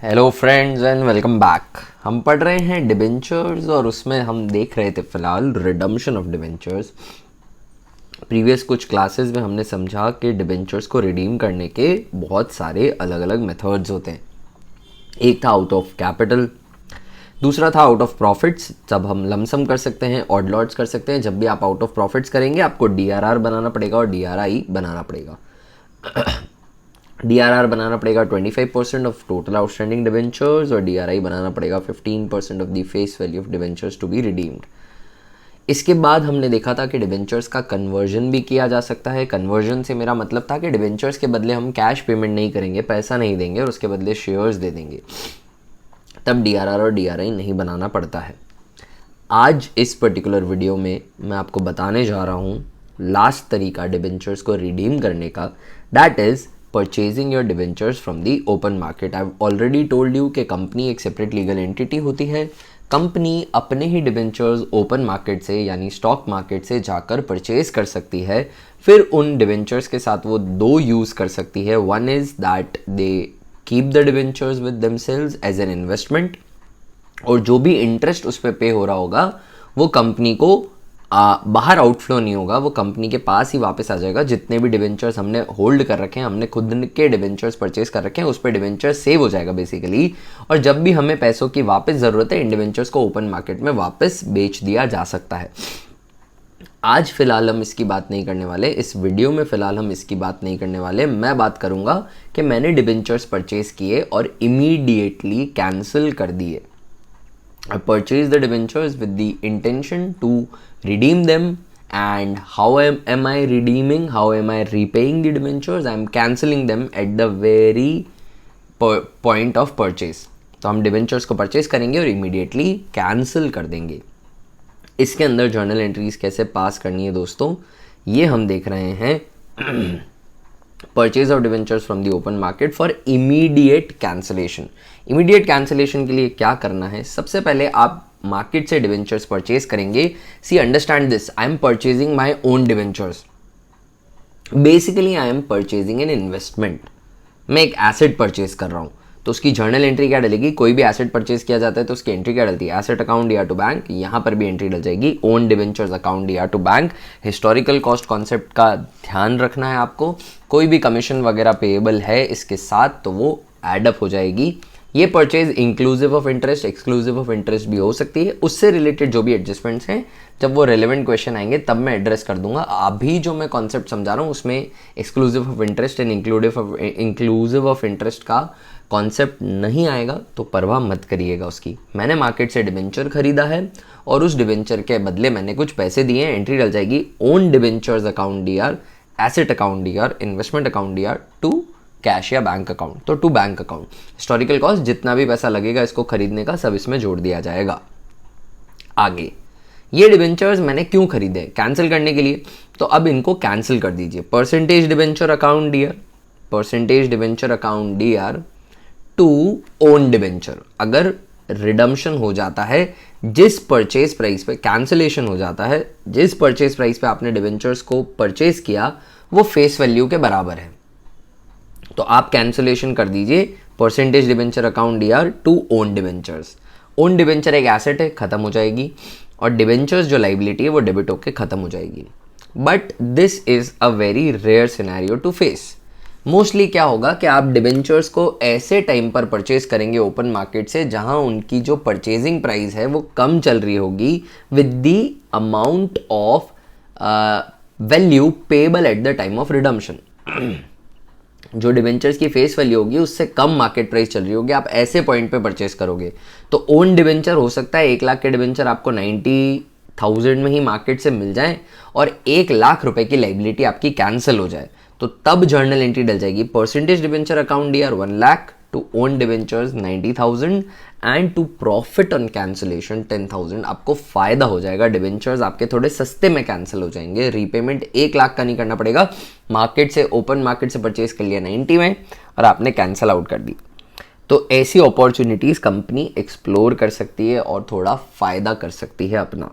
Hello friends and welcome back. हम पढ़ रहे हैं डिबेंचर्स और उसमें हम देख रहे थे फिलहाल रिडम्पशन ऑफ डिबेंचर्स। प्रीवियस कुछ क्लासेस में हमने समझा कि डिबेंचर्स को रिडीम करने के बहुत सारे अलग अलग मेथड्स होते हैं। एक था आउट ऑफ कैपिटल, दूसरा था आउट ऑफ प्रॉफिट्स। जब हम लमसम कर सकते हैं, ऑड लॉट्स कर सकते हैं। जब भी आप आउट ऑफ प्रॉफिट्स करेंगे आपको डीआरआर बनाना पड़ेगा और डीआरआई बनाना पड़ेगा। डीआरआर बनाना पड़ेगा 25% ऑफ टोटल आउटस्टैंडिंग डिवेंचर्स और डीआरआई बनाना पड़ेगा 15% of the face value of debentures to be redeemed. इसके बाद हमने देखा था कि डिवेंचर्स का कन्वर्जन भी किया जा सकता है। कन्वर्जन से मेरा मतलब था कि डिवेंचर्स के बदले हम कैश पेमेंट नहीं करेंगे, पैसा नहीं देंगे और उसके बदले शेयर्स दे देंगे, तब डीआरआर और डीआरआई नहीं बनाना पड़ता है। आज इस पर्टिकुलर वीडियो में मैं आपको बताने जा रहा हूँ लास्ट तरीका डिवेंचर्स को रिडीम करने का, that is purchasing your debentures from the open market. I have already told you कि कंपनी एक सेपरेट लीगल एंटिटी होती है। कंपनी अपने ही डिवेंचर्स ओपन मार्केट से यानी स्टॉक मार्केट से जाकर परचेज कर सकती है। फिर उन डिवेंचर्स के साथ वो दो यूज़ कर सकती है। One is that they keep the debentures with themselves as an investment, और जो भी इंटरेस्ट उस पर पे हो रहा होगा वो कंपनी को बाहर आउटफ्लो नहीं होगा, वो कंपनी के पास ही वापस आ जाएगा। जितने भी डिवेंचर्स हमने होल्ड कर रखे हैं, हमने खुद के डिवेंचर्स परचेज कर रखे हैं, उस पर डिवेंचर सेव हो जाएगा बेसिकली। और जब भी हमें पैसों की वापस ज़रूरत है, इन डिवेंचर्स को ओपन मार्केट में वापस बेच दिया जा सकता है। आज फिलहाल हम इसकी बात नहीं करने वाले, इस वीडियो में फिलहाल हम इसकी बात नहीं करने वाले। मैं बात करूंगा कि मैंने डिवेंचर्स परचेज किए और इमीडिएटली कैंसिल कर दिए। I purchased the debentures with the intention to redeem them. And how am I redeeming? How am I repaying the debentures? I am cancelling them at the very point of purchase. तो हम debentures को purchase करेंगे और immediately cancel कर देंगे। इसके अंदर journal entries कैसे पास करनी है दोस्तों, ये हम देख रहे हैं। Purchase of debentures from the open market for immediate cancellation. Immediate cancellation के लिए क्या करना है? सबसे पहले आप मार्केट से डिवेंचर्स परचेज करेंगे। See understand this, I am purchasing my own debentures. Basically I am purchasing an investment. मैं एक एसेट परचेज कर रहा हूँ, तो उसकी जर्नल एंट्री क्या डलेगी? कोई भी एसेट परचेज किया जाता है तो उसकी एंट्री क्या डलती है? एसेट अकाउंट या टू बैंक। यहाँ पर भी एंट्री डल जाएगी ओन डिवेंचर्स अकाउंट या to bank. Historical cost concept का ध्यान रखना है आपको। कोई भी कमीशन वगैरह पेएबल है इसके साथ तो वो एडअप हो जाएगी। ये purchase inclusive of interest, exclusive of interest भी हो सकती है। उससे रिलेटेड जो भी एडजस्टमेंट्स हैं, जब वो रेलेवेंट क्वेश्चन आएंगे तब मैं एड्रेस कर दूंगा। अभी जो मैं कॉन्सेप्ट समझा रहा हूँ उसमें exclusive of interest and inclusive of interest का कॉन्सेप्ट नहीं आएगा, तो परवाह मत करिएगा उसकी। मैंने मार्केट से डिवेंचर खरीदा है और उस डिवेंचर के बदले मैंने कुछ पैसे दिए हैं। एंट्री डल जाएगी own debentures account DR, asset account DR, investment account DR to cash या बैंक अकाउंट, तो to bank account. Historical cost जितना भी पैसा लगेगा इसको खरीदने का, सब इसमें जोड़ दिया जाएगा। आगे, ये डिवेंचर्स मैंने क्यों खरीदे? कैंसिल करने के लिए। तो अब इनको कैंसिल कर दीजिए। Percentage debenture account DR, percentage debenture account DR to own debenture. अगर रिडम्पशन हो जाता है, जिस परचेज प्राइस पे कैंसिलेशन हो जाता है, जिस परचेज प्राइस पे आपने डिवेंचर्स को परचेज किया वो फेस वैल्यू के बराबर है, तो आप कैंसिलेशन कर दीजिए percentage debenture account DR to own debentures. Own debenture एक एसेट है, खत्म हो जाएगी, और डिवेंचर्स जो लाइबिलिटी है वो डेबिट होकर खत्म हो जाएगी। But this is a very rare scenario to face. Mostly क्या होगा कि आप डिवेंचर्स को ऐसे टाइम पर परचेज करेंगे ओपन मार्केट से जहां उनकी जो परचेजिंग प्राइस है वो कम चल रही होगी with the amount of value payable at the time of redemption. जो डिवेंचर्स की फेस वैल्यू होगी उससे कम मार्केट प्राइस चल रही होगी, आप ऐसे पॉइंट पे परचेस करोगे। तो ओन डिवेंचर हो सकता है 1 लाख के डिवेंचर आपको 90,000 में ही मार्केट से मिल जाए और 1 लाख रुपए की लाइबिलिटी आपकी कैंसिल हो जाए, तो तब जर्नल एंट्री डल जाएगी percentage debenture account DR 1 lakh to own debentures 90,000 and to profit on cancellation 10,000। आपको फायदा हो जाएगा, डिवेंचर्स आपके थोड़े सस्ते में कैंसिल हो जाएंगे। रीपेमेंट 1 लाख का नहीं करना पड़ेगा। मार्केट से, ओपन मार्केट से परचेज कर लिया 90 में और आपने कैंसिल आउट कर दी। तो ऐसी अपॉर्चुनिटीज कंपनी एक्सप्लोर कर सकती है और थोड़ा फायदा कर सकती है अपना।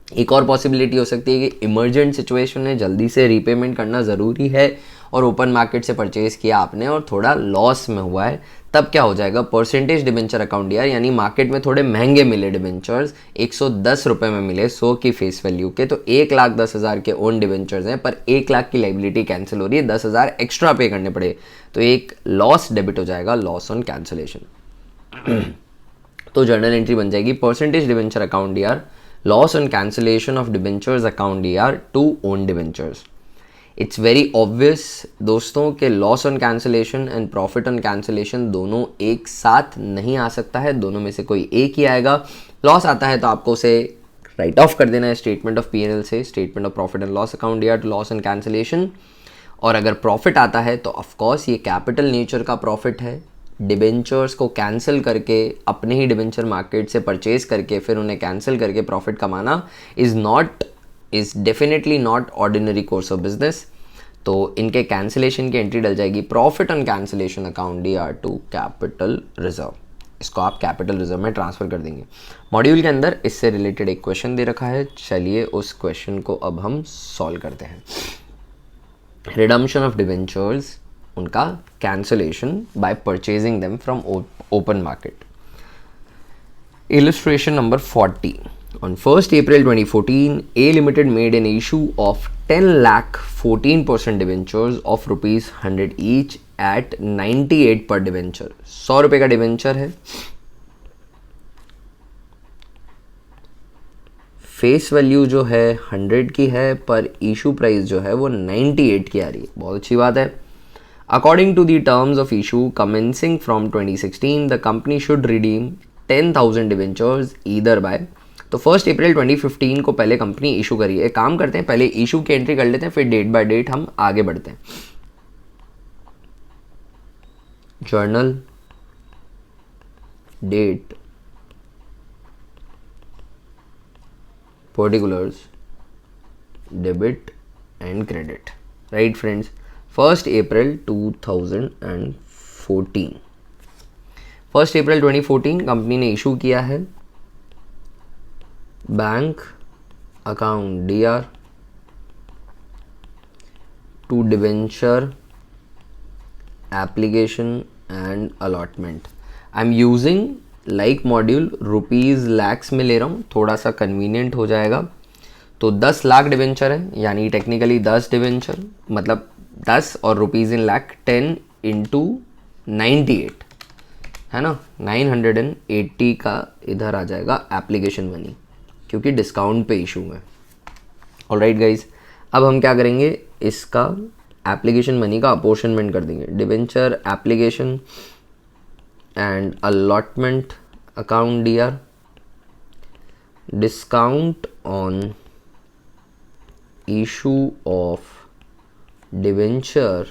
एक और पॉसिबिलिटी हो सकती है कि इमरजेंट सिचुएशन में जल्दी से रीपेमेंट करना ज़रूरी है और ओपन मार्केट से परचेज़ किया आपने और थोड़ा लॉस में हुआ है, तब क्या हो जाएगा, परसेंटेज डिबेंचर अकाउंट यार, यानी मार्केट में थोड़े महंगे मिले डिबेंचर्स, 110 रुपये में मिले 100 की फेस वैल्यू के, तो 1,10,000 के ओन डिबेंचर्स हैं, पर 1 लाख की लाइबिलिटी कैंसिल हो रही है, 10,000 एक्स्ट्रा पे करने पड़े, तो एक लॉस डेबिट हो जाएगा, लॉस ऑन कैंसिलेशन। तो जर्नल एंट्री बन जाएगी परसेंटेज डिबेंचर अकाउंट यार, loss on cancellation of debentures account यार to own debentures. It's very obvious दोस्तों के loss on cancellation and profit on cancellation दोनों एक साथ नहीं आ सकता है, दोनों में से कोई एक ही आएगा। लॉस आता है तो आपको उसे राइट ऑफ कर देना है स्टेटमेंट ऑफ P&L से, statement of profit and loss account या टू लॉस ऑन कैंसिलेशन। और अगर प्रॉफिट आता है तो ऑफकोर्स ये कैपिटल नेचर का प्रॉफिट है, डिबेंचर्स को कैंसिल करके अपने ही डिबेंचर मार्केट से परचेज करके फिर उन्हें कैंसिल करके प्रॉफिट कमाना is definitely not ordinary course of business. तो इनके कैंसिलेशन की एंट्री डल जाएगी profit on cancellation account DR to capital reserve, इसको आप कैपिटल रिजर्व में ट्रांसफर कर देंगे। मॉड्यूल के अंदर इससे रिलेटेड एक क्वेश्चन दे रखा है, चलिए उस क्वेश्चन को अब हम सॉल्व करते हैं। रिडम्पशन ऑफ डिबेंचर्स, उनका cancellation bye purchasing them from open market. Illustration number 40. On 1st April 2014, A Limited made an issue of 10 lakh 14% debentures of rupees 100 each at 98 per debenture. 100 रुपए का debenture है, face value जो है 100 की है, पर issue price जो है वो 98 की आ रही है, बहुत अच्छी बात है। According to the terms of issue commencing from 2016, the company should redeem 10,000 debentures either by, तो 1 अप्रैल 2015 को पहले कंपनी इशू करी है। काम करते हैं, पहले इशू की एंट्री कर लेते हैं, फिर डेट बाय डेट हम आगे बढ़ते हैं। Journal date particulars debit and credit, right friends. 1 April 2014, 1 April 2014 company ने इशू किया है bank account DR to debenture application and allotment. I am using like module rupees lakhs में ले रहा हूँ, थोड़ा सा कन्वीनियंट हो जाएगा। तो 10 लाख डिवेंचर है, यानी टेक्निकली 10 डिवेंचर मतलब 10 और रुपीज़ इन लाख 10 इंटू 98 है ना, 980 का इधर आ जाएगा एप्लीकेशन मनी, क्योंकि डिस्काउंट पे इशू है। ऑलराइट गाइज, अब हम क्या करेंगे, इसका एप्लीकेशन मनी का अपोर्शनमेंट कर देंगे। Debenture application and allotment account DR, discount on issue of debenture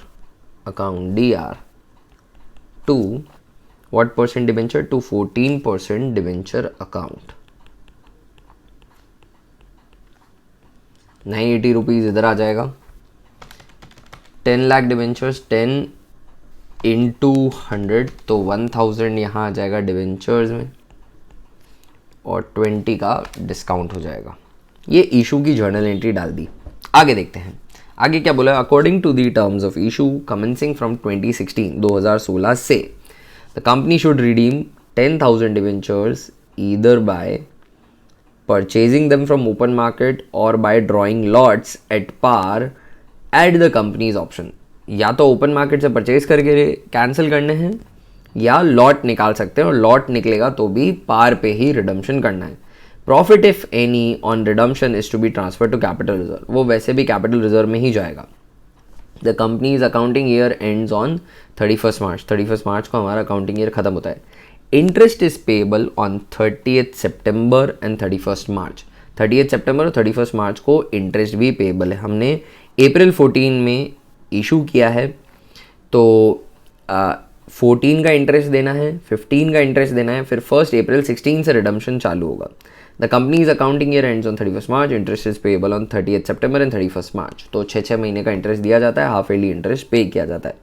account DR to what percent debenture, to 14% debenture account. 980 rupees इधर आ जाएगा। 10 लाख डिवेंचर्स 10 इंटू 100, तो 1000 यहाँ आ जाएगा डिवेंचर्स में और 20 का डिस्काउंट हो जाएगा। ये इशू की जर्नल एंट्री डाल दी। आगे देखते हैं, आगे क्या बोला। According to the terms of issue commencing from 2016 से the company should redeem 10,000 debentures either by purchasing them from open market or by drawing lots at par at the company's option। या तो ओपन मार्केट से purchase करके cancel करने हैं या lot निकाल सकते हैं, और लॉट निकलेगा तो भी पार पे ही रिडम्पशन करना है। Profit if any on redemption is to be transfer to capital reserve, वो वैसे भी कैपिटल रिजर्व में ही जाएगा। The companies accounting year ends on 31 March, 31 March को हमारा अकाउंटिंग ईयर खत्म होता है। इंटरेस्ट इज पेएबल ऑन 30 सितंबर एंड 31 मार्च, 30 सितंबर और 31 मार्च को इंटरेस्ट भी पेएबल है। हमने अप्रैल 14 में इशू किया है, तो 14 का इंटरेस्ट देना है, 15 का इंटरेस्ट देना है, फिर 1 अप्रैल 16 से रिडम्पशन चालू होगा। The companies accounting year ends on 31 March, interest is payable on 30 सितंबर एंड 31 मार्च। तो 6 महीने का इंटरेस्ट दिया जाता है, हाफ ईयरली इंटरेस्ट पे किया जाता है।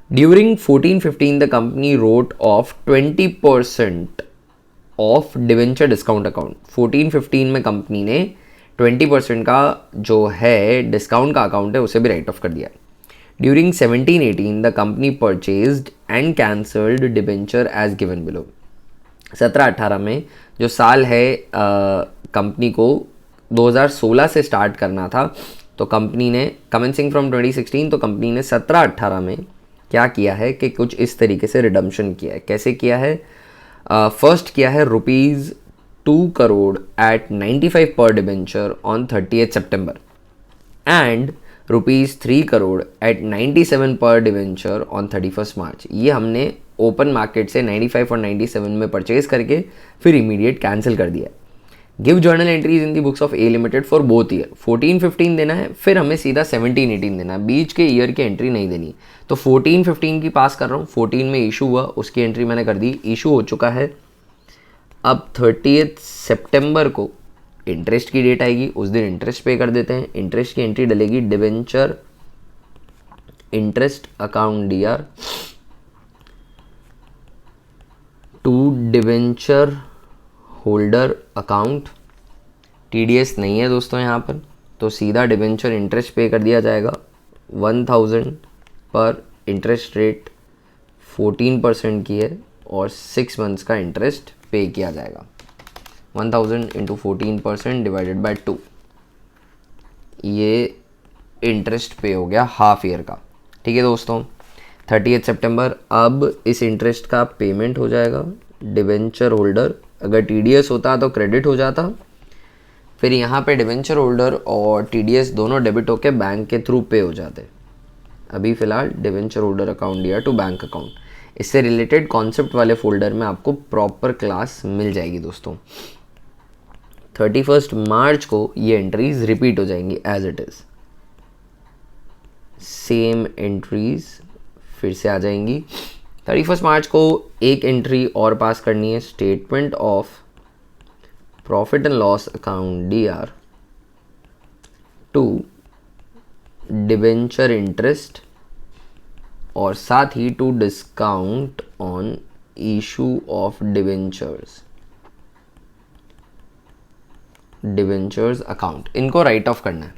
During 14-15 the company wrote off 20% of debenture discount account. 14-15 में कंपनी ने 20% का जो है डिस्काउंट का अकाउंट है उसे भी राइट ऑफ कर दिया। During 17-18 the company purchased and cancelled debenture as given below. 17-18 में जो साल है कंपनी को 2016 से स्टार्ट करना था, तो कंपनी ने कमेंसिंग फ्रॉम 2016, तो कंपनी ने 17-18 में क्या किया है कि कुछ इस तरीके से रिडम्पशन किया है। कैसे किया है? फर्स्ट किया है ₹2 crore at 95 per debenture on 30th September and ₹3 crore at 97 per debenture on 31st March। ये हमने ओपन मार्केट से 95 और 97 में परचेज करके फिर इमीडिएट कैंसिल कर दिया। Give journal entries in the books of A limited for both year. 14-15 देना है, फिर हमें सीधा 17-18 देना है, बीच के ईयर की एंट्री नहीं देनी। तो 14-15 की पास कर रहा हूँ। 14 में इशू हुआ, उसकी एंट्री मैंने कर दी, इशू हो चुका है। अब 30th September को इंटरेस्ट की डेट आएगी, उस दिन इंटरेस्ट पे कर देते हैं। इंटरेस्ट की एंट्री डलेगी debenture interest account DR to debenture holder account. TDS नहीं है दोस्तों यहाँ पर, तो सीधा डिबेंचर इंटरेस्ट पे कर दिया जाएगा 1000 पर। इंटरेस्ट रेट 14% की है और 6 मंथ्स का इंटरेस्ट पे किया जाएगा। 1000 × 14% डिवाइडेड बाय 2, ये इंटरेस्ट पे हो गया हाफ ईयर का। ठीक है दोस्तों, 30th September अब इस इंटरेस्ट का पेमेंट हो जाएगा। डिबेंचर होल्डर, अगर TDS होता तो क्रेडिट हो जाता, फिर यहाँ पे डिबेंचर होल्डर और TDS दोनों डेबिट होके बैंक के थ्रू पे हो जाते। अभी फ़िलहाल debenture holder account DR to bank account, इससे रिलेटेड कॉन्सेप्ट वाले फोल्डर में आपको प्रॉपर क्लास मिल जाएगी दोस्तों। 31st March को ये एंट्रीज रिपीट हो जाएंगी as it is. Same entries फिर से आ जाएंगी। 31st March को एक एंट्री और पास करनी है, statement of profit and loss account DR to debenture interest और साथ ही to discount on issue of debentures account. इनको राइट ऑफ करना है।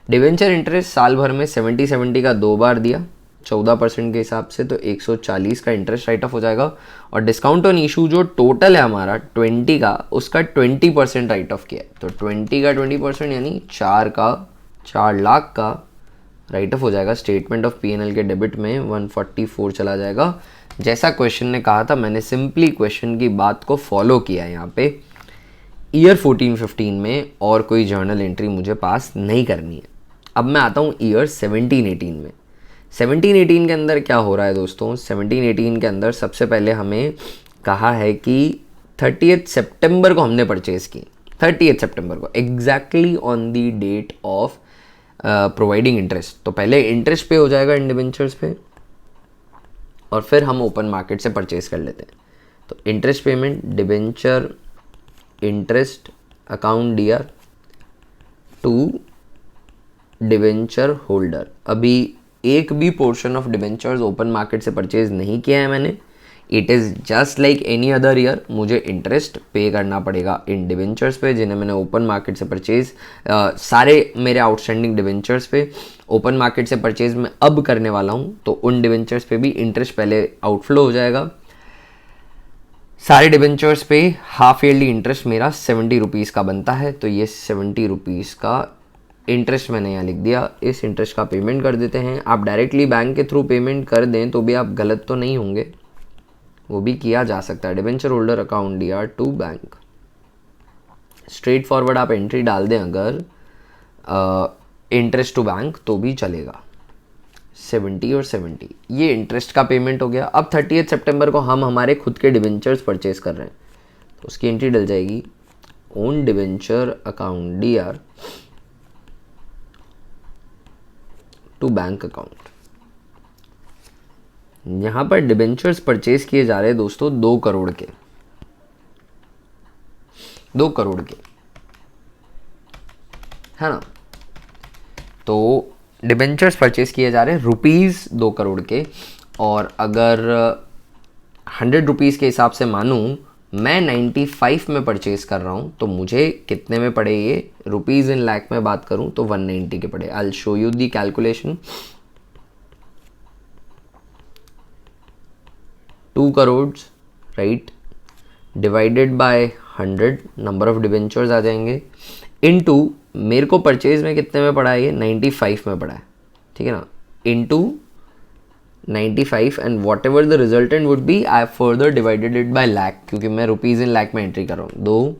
डिबेंचर इंटरेस्ट साल भर में 70 का 2 बार दिया 14% के हिसाब से, तो 140 का इंटरेस्ट राइट ऑफ हो जाएगा। और डिस्काउंट ऑन इशू जो टोटल है हमारा 20 का, उसका 20% राइट ऑफ किया है, तो 20 का 20% यानी 4 लाख का राइट ऑफ हो जाएगा। स्टेटमेंट ऑफ P&L के डेबिट में 144 चला जाएगा। जैसा क्वेश्चन ने कहा था, मैंने सिंपली क्वेश्चन की बात को फॉलो किया है। यहाँ पे ईयर 14-15 में और कोई जर्नल एंट्री मुझे पास नहीं करनी है। अब मैं आता हूँ ईयर 17-18 में। 17-18 के अंदर क्या हो रहा है दोस्तों? 17-18 के अंदर सबसे पहले हमें कहा है कि 30th September को हमने परचेज़ की। 30th September को exactly on the date of providing interest. तो पहले इंटरेस्ट पे हो जाएगा इन डिबेंचर्स पे और फिर हम ओपन मार्केट से परचेज कर लेते हैं। तो interest payment debenture interest account DR to debenture holder. अभी एक भी portion of debentures open market से परचेज नहीं किया है मैंने। It is just like any other year, मुझे इंटरेस्ट पे करना पड़ेगा इन डिबेंचर्स पे जिन्हें मैंने ओपन मार्केट से परचेज, सारे मेरे आउटस्टैंडिंग डिबेंचर्स पे ओपन मार्केट से परचेज मैं अब करने वाला हूँ। तो उन डिबेंचर्स पे भी इंटरेस्ट पहले आउटफ्लो हो जाएगा। सारे डिबेंचर्स पे हाफ ईयरली इंटरेस्ट मेरा 70 रुपीज़ का बनता है, तो ये 70 रुपीज़ का इंटरेस्ट मैंने यहाँ लिख दिया। इस इंटरेस्ट का पेमेंट कर देते हैं। आप डायरेक्टली बैंक के थ्रू पेमेंट कर दें तो भी आप गलत तो नहीं होंगे, वो भी किया जा सकता है। Debenture holder account DR to bank, straightforward आप एंट्री डाल दें अगर इंटरेस्ट टू बैंक तो भी चलेगा। 70 और 70 ये इंटरेस्ट का पेमेंट हो गया। अब 30th September को हम हमारे खुद के डिबेंचर्स परचेज कर रहे हैं, तो उसकी एंट्री डल जाएगी own debenture account DR to bank account. यहाँ पर डिबेंचर्स परचेज किए जा रहे हैं दोस्तों 2 करोड़ के, 2 करोड़ के, है ना। तो डिबेंचर्स परचेज किए जा रहे हैं ₹2 करोड़ के, और अगर 100 रुपीज़ के हिसाब से मानूं मैं 95 में परचेज कर रहा हूँ, तो मुझे कितने में पड़े ये, रुपीज़ इन लाख में बात करूँ तो 190 के पड़े। I will show you the calculation. 2 crore right, divided by 100 number of debentures आ जाएंगे, इनटू मेरे को परचेज में कितने में पड़ा है, ये 95 में पड़ा है, ठीक है ना, into 95 and what ever the resultant would be, I further divided it by lakh, क्योंकि मैं रुपीज़ इन लाख में एंट्री कर रहा हूँ। 2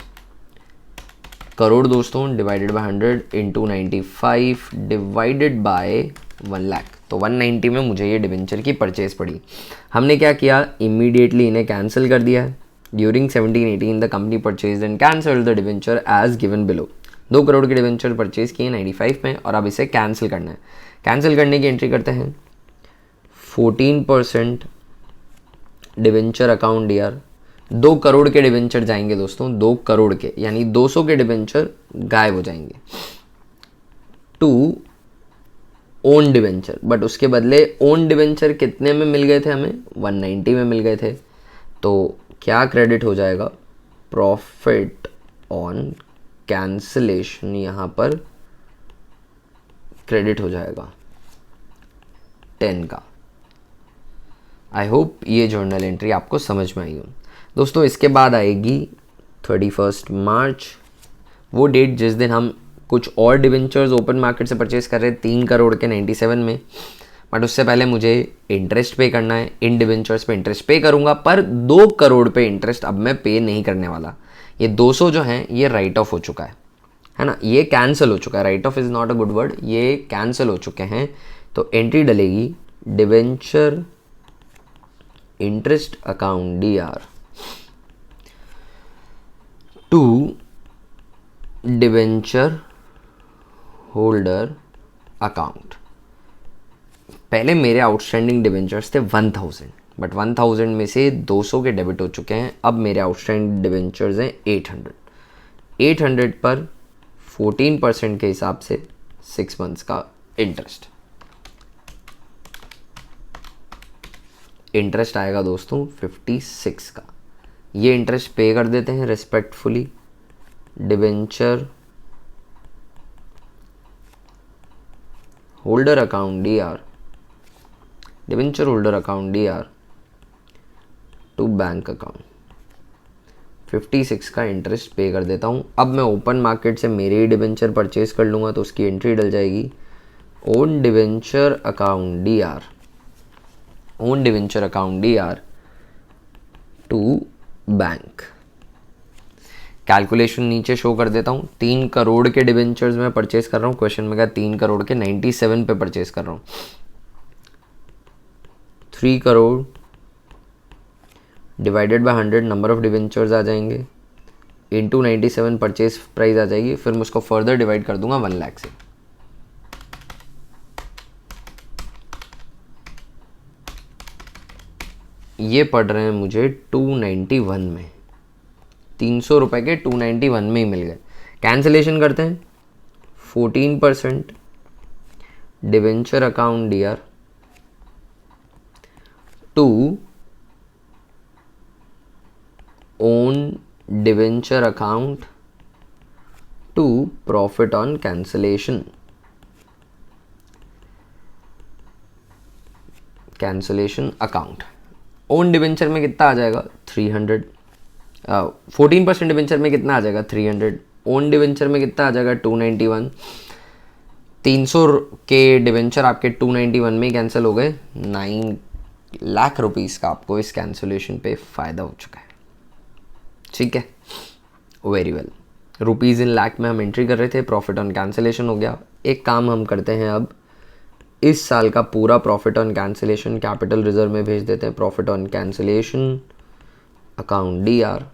करोड़ दोस्तों divided by 100 into 95 divided by 1 lakh, तो 190 में मुझे ये डिवेंचर की परचेज पड़ी। हमने क्या किया, इमीडिएटली इन्हें कैंसिल कर दिया है। During 1718 the company purchase and cancel the debenture as given below. 2 crore के डिवेंचर परचेज किए 95 में और अब इसे कैंसिल करना है। कैंसिल करने की एंट्री करते हैं, 14% डिवेंचर अकाउंट डीआर। 2 करोड़ के डिवेंचर जाएंगे दोस्तों, 2 करोड़ के, यानी 200 के डिवेंचर गायब हो जाएंगे। टू ओन डिवेंचर, बट उसके बदले ओन डिवेंचर कितने में मिल गए थे हमें, 190 में मिल गए थे, तो क्या क्रेडिट हो जाएगा, प्रॉफिट ऑन कैंसिलेशन यहाँ पर क्रेडिट हो जाएगा 10 का। आई होप ये जर्नल एंट्री आपको समझ में आई हो दोस्तों। इसके बाद आएगी 31 मार्च, वो डेट जिस दिन हम कुछ और डिवेंचर्स ओपन मार्केट से परचेज कर रहे हैं 3 करोड़ के 97 में, बट उससे पहले मुझे इंटरेस्ट पे करना है। इन डिवेंचर्स पे इंटरेस्ट पे करूंगा, पर 2 करोड़ पे इंटरेस्ट अब मैं पे नहीं करने वाला। ये 200 जो है ये राइट ऑफ हो चुका है ना, ये कैंसिल हो चुका है। Write off is not a good word, ये कैंसिल हो चुके हैं। तो एंट्री डलेगी debenture interest account DR to debenture holder account. पहले मेरे आउटस्टैंडिंग डिवेंचर्स थे 1000, बट 1000 में से 200 के डेबिट हो चुके हैं। अब मेरे आउटस्टैंडिंग डिवेंचर्स हैं 800। 800 पर 14% के हिसाब से 6 मंथ्स का इंटरेस्ट। इंटरेस्ट आएगा दोस्तों 56 का। ये इंटरेस्ट पे कर देते हैं respectfully debenture holder account DR, debenture holder account DR to bank account. 56 का इंटरेस्ट पे कर देता हूँ। अब मैं ओपन मार्केट से मेरे ही डिवेंचर परचेज कर लूँगा, तो उसकी एंट्री डल जाएगी own debenture account DR, own debenture account DR to bank. Calculation नीचे शो कर देता हूँ। 3 करोड़ के डिवेंचर्स में परचेज कर रहा हूँ, क्वेश्चन में कहा 3 करोड़ के 97 पे परचेज कर रहा हूँ। 3 crore divided by 100 number of debentures आ जाएंगे, इंटू 97 परचेज प्राइस आ जाएगी, फिर मैं उसको फर्दर डिवाइड कर दूंगा 1 लाख से। ये पड़ रहे हैं मुझे 291 में, 300 रुपए के 291 में ही मिल गए। कैंसिलेशन करते हैं, 14% debenture account DR to own debenture account to profit on cancellation. Cancellation account own debenture में कितना आ जाएगा 300, 14% डिवेंचर में कितना आ जाएगा 300, ओन डिवेंचर में कितना आ जाएगा 291। 300 के डिवेंचर आपके 291 में कैंसिल हो गए। 9 लाख रुपीस का आपको इस कैंसिलेशन पे फ़ायदा हो चुका है। ठीक है, very well. Rupees in lakh में हम एंट्री कर रहे थे, प्रॉफिट ऑन कैंसिलेशन हो गया। एक काम हम करते हैं, अब इस साल का पूरा profit on cancellation capital reserve में भेज देते हैं। Profit on cancellation account DR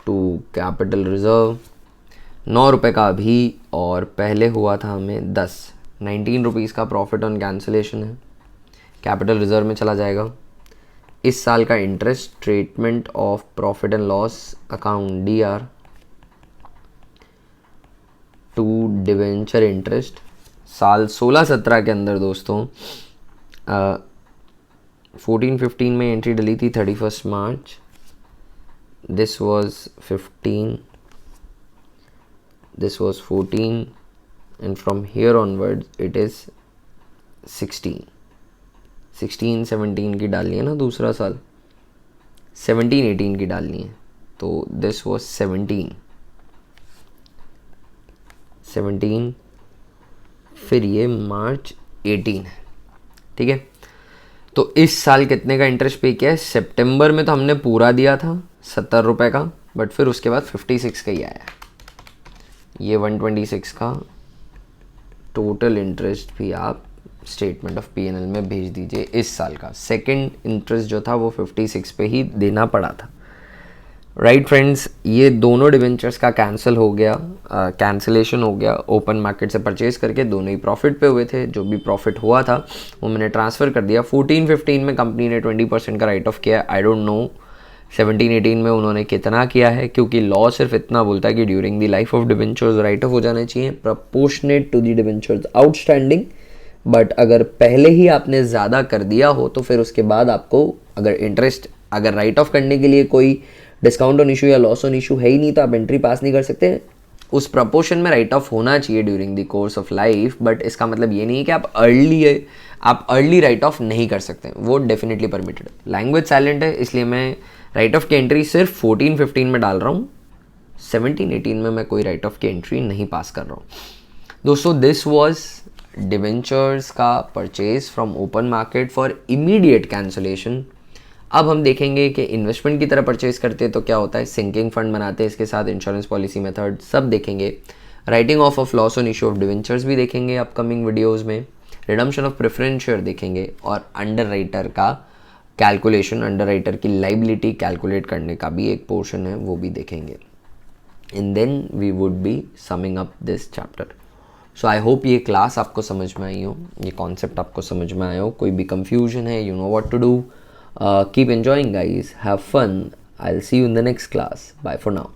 to capital reserve. 9 रुपये का अभी, और पहले हुआ था हमें 19 रुपीज़ का प्रॉफिट ऑन कैंसिलेशन है, कैपिटल रिजर्व में चला जाएगा। इस साल का interest treatment of profit and loss account DR to debenture interest. साल 16-17 के अंदर दोस्तों 14-15 में एंट्री डली थी 31 मार्च, this was 15, this was 14, and from here onwards it is 16, 17 की डालनी है ना, दूसरा साल 17 18 की डालनी है, तो this was 17, फिर ये मार्च 18 है, ठीक है। तो इस साल कितने का इंटरेस्ट पे किया है? सितंबर में तो हमने पूरा दिया था 70 रुपये का, बट फिर उसके बाद 56 का ही आया। ये 126 का टोटल इंटरेस्ट भी आप स्टेटमेंट ऑफ पीएनएल में भेज दीजिए। इस साल का सेकंड इंटरेस्ट जो था वो 56 पे ही देना पड़ा था। राइट फ्रेंड्स, ये दोनों डिवेंचर्स का कैंसिल हो गया, कैंसिलेशन हो गया। ओपन मार्केट से परचेज करके दोनों ही प्रॉफिट पे हुए थे। जो भी प्रॉफिट हुआ था वो मैंने ट्रांसफ़र कर दिया। 14-15 में कंपनी ने 20% का राइट ऑफ किया। आई डोंट नो 17-18 में उन्होंने कितना किया है, क्योंकि लॉ सिर्फ इतना बोलता है कि during the life of debentures write off हो जाने चाहिए proportionate to the debentures outstanding. But अगर पहले ही आपने ज़्यादा कर दिया हो तो फिर उसके बाद आपको अगर इंटरेस्ट, अगर राइट ऑफ करने के लिए कोई डिस्काउंट ऑन इशू या लॉस ऑन इशू है ही नहीं तो आप एंट्री पास नहीं कर सकते। उस प्रपोर्शन में राइट ऑफ होना चाहिए during the course of life, but इसका मतलब ये नहीं है कि आप अर्ली राइट ऑफ नहीं कर सकते, वो डेफिनेटली परमिटेड। लैंग्वेज साइलेंट है, इसलिए मैं राइट ऑफ की एंट्री सिर्फ 14-15 में डाल रहा हूँ। 17-18 में मैं कोई राइट ऑफ की एंट्री नहीं पास कर रहा हूँ। दोस्तों, दिस वॉज डिवेंचर्स का purchase from open market for immediate cancellation. अब हम देखेंगे कि इन्वेस्टमेंट की तरह परचेज करते हैं तो क्या होता है, सिंकिंग फंड बनाते हैं, इसके साथ इंश्योरेंस पॉलिसी मेथड सब देखेंगे। Writing off loss on issue of debentures भी देखेंगे अपकमिंग वीडियोस में। रिडम्पशन ऑफ प्रेफरेंस शेयर देखेंगे, और अंडर राइटर का कैलकुलेशन, अंडर राइटर की लाइबिलिटी कैलकुलेट करने का भी एक पोर्शन है, वो भी देखेंगे। And then we would be summing up this chapter. So I hope ये क्लास आपको समझ में आई हो, ये कॉन्सेप्ट आपको समझ में आया हो। कोई भी कंफ्यूजन है, you know what to do. Keep enjoying, guys. Have fun. I'll see you in the next class. Bye for now.